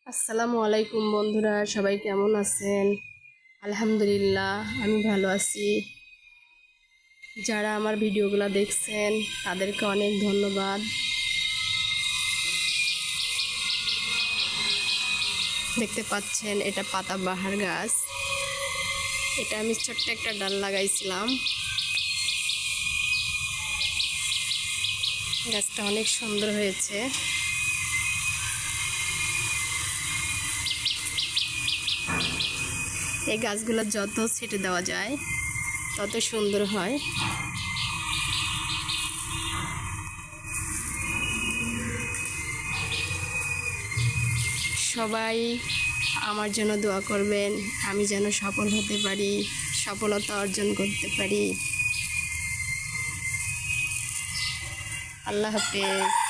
আসসালামু আলাইকুম বন্ধুরা, সবাই কেমন আছেন? আলহামদুলিল্লাহ, আমি ভালো আছি। যারা আমার ভিডিওগুলো দেখছেন তাদেরকে অনেক ধন্যবাদ। দেখতে পাচ্ছেন এটা পাতাবাহার গাছ। এটা আমি ছোট্ট একটা ডাল লাগাইছিলাম। গাছটা অনেক সুন্দর হয়েছে। এই গাছগুলো যত ছেটে দেওয়া যায় তত সুন্দর হয়। সবাই আমার জন্য দোয়া করবেন, আমি যেন সফল হতে পারি, সফলতা অর্জন করতে পারি। আল্লাহ হাফেজ।